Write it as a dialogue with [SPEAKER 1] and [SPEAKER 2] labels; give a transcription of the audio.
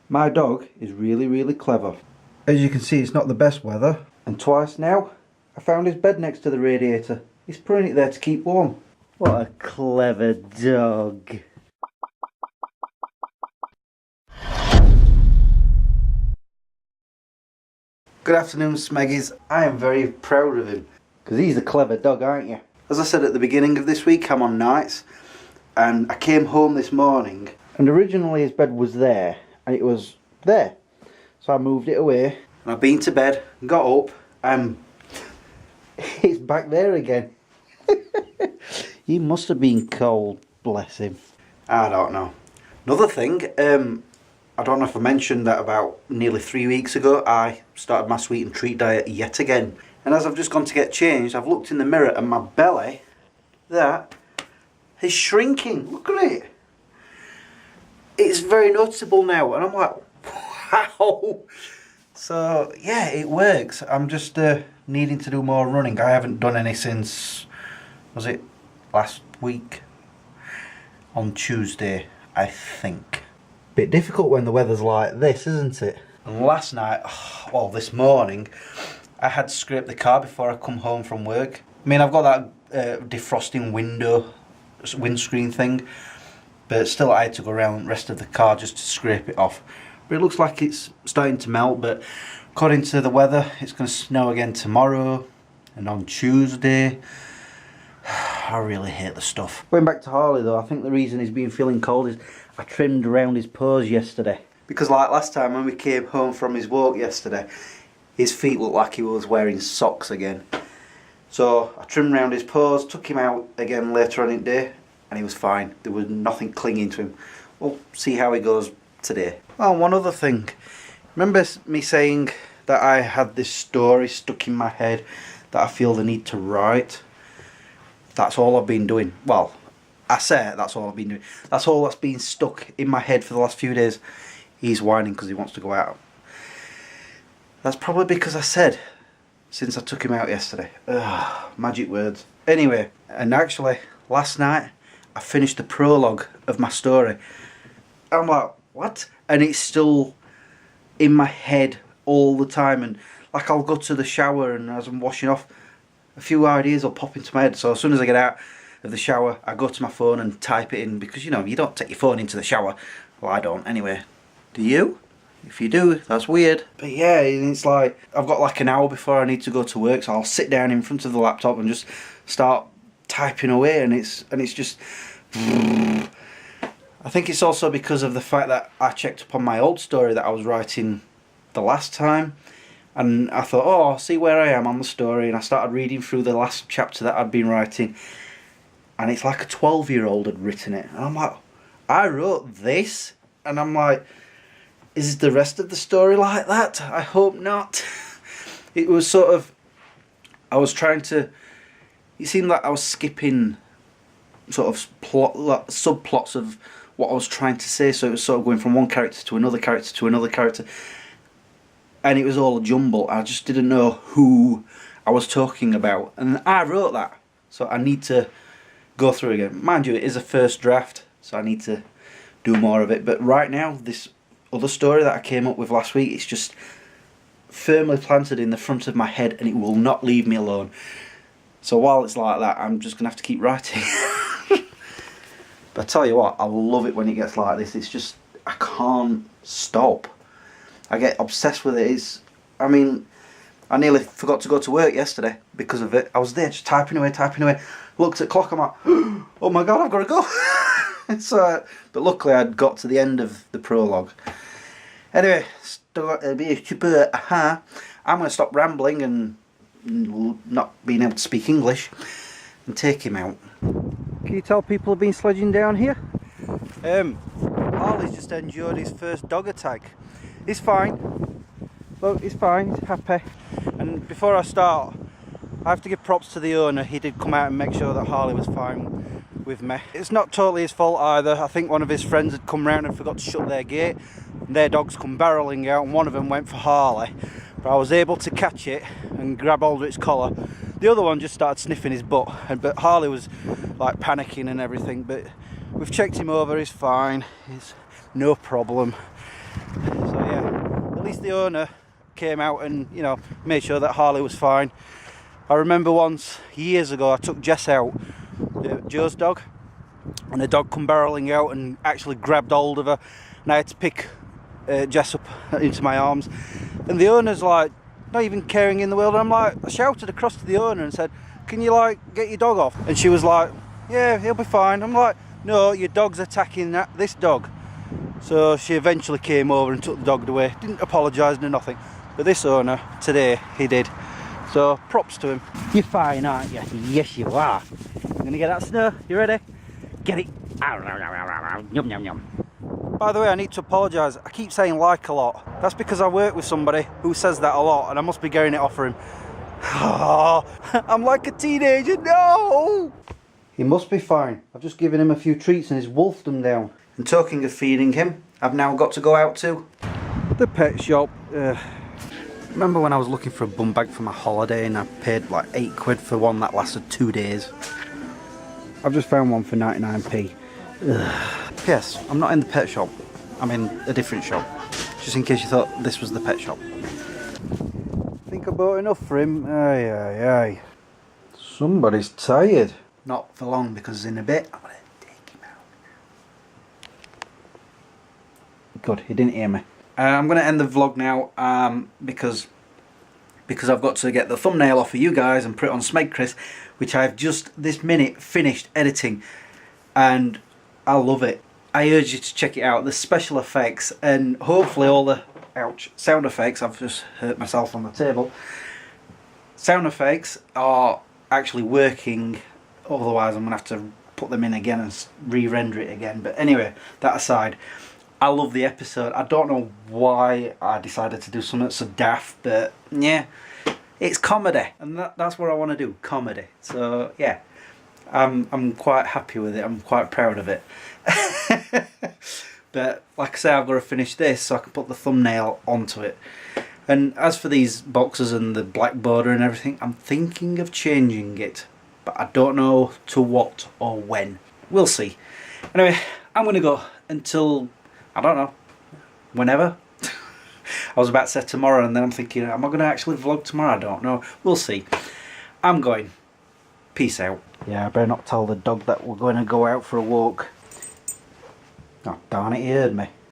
[SPEAKER 1] My dog is really clever. As you can see, it's not the best weather. And twice now, I found his bed next to the radiator. He's putting it there to keep warm. What a clever dog. Good afternoon, Smeggies. I am very proud of him. Because he's a clever dog, aren't you? As I said at the beginning of this week, I'm on nights. And I came home this morning. And originally his bed was there. And it was there. So I moved it away. And I've been to bed, got up, and it's back there again. He must have been cold, bless him. I don't know. Another thing, I don't know if I mentioned that about nearly 3 weeks ago, I started my sweet and treat diet yet again. And as I've just gone to get changed, I've looked in the mirror and my belly, that, is shrinking. Look at it. It's very noticeable now. And I'm like, wow. So, yeah, it works. I'm just needing to do more running. I haven't done any since, was it last week? On Tuesday, I think. Bit difficult when the weather's like this, isn't it? And last night, well, this morning, I had to scrape the car before I come home from work. I mean, I've got that defrosting windscreen thing, but still I had to go around the rest of the car just to scrape it off. But it looks like it's starting to melt, but according to the weather, it's going to snow again tomorrow and on Tuesday. I really hate the stuff. Going back to Harley though, I think the reason he's been feeling cold is I trimmed around his paws yesterday. Because like last time when we came home from his walk yesterday, his feet looked like he was wearing socks again. So I trimmed around his paws, took him out again later on in the day, and he was fine. There was nothing clinging to him. We'll see how he goes today. Oh, one other thing. Remember me saying that I had this story stuck in my head that I feel the need to write? That's all I've been doing. Well, I say that's all I've been doing. That's all that's been stuck in my head for the last few days. He's whining because he wants to go out. That's probably because I said, since I took him out yesterday. Ugh, magic words. Anyway, and actually, last night, I finished the prologue of my story. I'm like, what? And it's still in my head all the time. And like I'll go to the shower and as I'm washing off, a few ideas will pop into my head. So as soon as I get out of the shower, I go to my phone and type it in. Because, you know, you don't take your phone into the shower. Well, I don't anyway. Do you? If you do, that's weird. But yeah, it's like, I've got like an hour before I need to go to work. So I'll sit down in front of the laptop and just start typing away. And it's just... I think it's also because of the fact that I checked up on my old story that I was writing the last time. And I thought, oh, I'll see where I am on the story. And I started reading through the last chapter that I'd been writing. And it's like a 12-year-old had written it. And I'm like, I wrote this? And I'm like, is the rest of the story like that? I hope not. It was sort of, I was trying to, it seemed like I was skipping sort of subplots of what I was trying to say. So it was sort of going from one character to another character to another character. And it was all a jumble. I just didn't know who I was talking about. And I wrote that. So I need to go through again. Mind you, it is a first draft. So I need to do more of it. But right now, this other story that I came up with last week, it's just firmly planted in the front of my head. And it will not leave me alone. So while it's like that, I'm just going to have to keep writing. But I tell you what, I love it when it gets like this. It's just, I can't stop. I get obsessed with it. I mean, I nearly forgot to go to work yesterday because of it. I was there just typing away. Looked at the clock, I'm like, oh my god, I've got to go. So, but luckily I'd got to the end of the prologue. Anyway, I'm going to stop rambling and not being able to speak English and take him out. Can you tell people have been sledging down here? Harley's just endured his first dog attack. He's fine. Look, he's fine, he's happy. And before I start, I have to give props to the owner. He did come out and make sure that Harley was fine with me. It's not totally his fault either. I think one of his friends had come round and forgot to shut their gate. And their dogs come barreling out and one of them went for Harley. But I was able to catch it and grab hold of its collar. The other one just started sniffing his butt. But Harley was like panicking and everything. But we've checked him over, he's fine. It's no problem. So yeah, at least the owner came out and, you know, made sure that Harley was fine. I remember once, years ago, I took Jess out, Joe's dog, and the dog come barreling out and actually grabbed hold of her, and I had to pick Jess up into my arms, and the owner's like, not even caring in the world, and I'm like, I shouted across to the owner and said, can you like get your dog off? And she was like, yeah, he'll be fine. I'm like, no, your dog's attacking this dog. So she eventually came over and took the dog away, didn't apologise or nothing, but this owner today, he did. So props to him. You're fine, aren't you? Yes you are. I'm gonna get that snow. You ready? Get it. Yum yum yum. By the way, I need to apologise. I keep saying like a lot. That's because I work with somebody who says that a lot, and I must be getting it off for him. I'm like a teenager. No! He must be fine. I've just given him a few treats and he's wolfed them down. And talking of feeding him, I've now got to go out to the pet shop. Remember when I was looking for a bum bag for my holiday and I paid like £8 for one that lasted 2 days? I've just found one for 99p. Yes, I'm not in the pet shop. I'm in a different shop. Just in case you thought this was the pet shop. I think I bought enough for him. Aye, aye, aye. Somebody's tired. Not for long, because in a bit I'm going to take him out. Good, he didn't hear me. I'm going to end the vlog now because I've got to get the thumbnail off for you guys and put it on Smeg Chris, which I've just this minute finished editing, and I love it. I urge you to check it out. The special effects and hopefully all the sound effects. I've just hurt myself on the table. Sound effects are actually working, otherwise I'm going to have to put them in again and re-render it again. But anyway, that aside, I love the episode. I don't know why I decided to do something so daft, but yeah, it's comedy, and that's what I want to do, comedy. So yeah, I'm quite happy with it. I'm quite proud of it. But like I say, I've got to finish this so I can put the thumbnail onto it. And as for these boxes and the black border and everything, I'm thinking of changing it, but I don't know to what or when. We'll see. Anyway, I'm going to go until, I don't know, whenever. I was about to say tomorrow, and then I'm thinking, am I going to actually vlog tomorrow? I don't know. We'll see. I'm going. Peace out. Yeah, I better not tell the dog that we're going to go out for a walk. Oh, darn it, he heard me.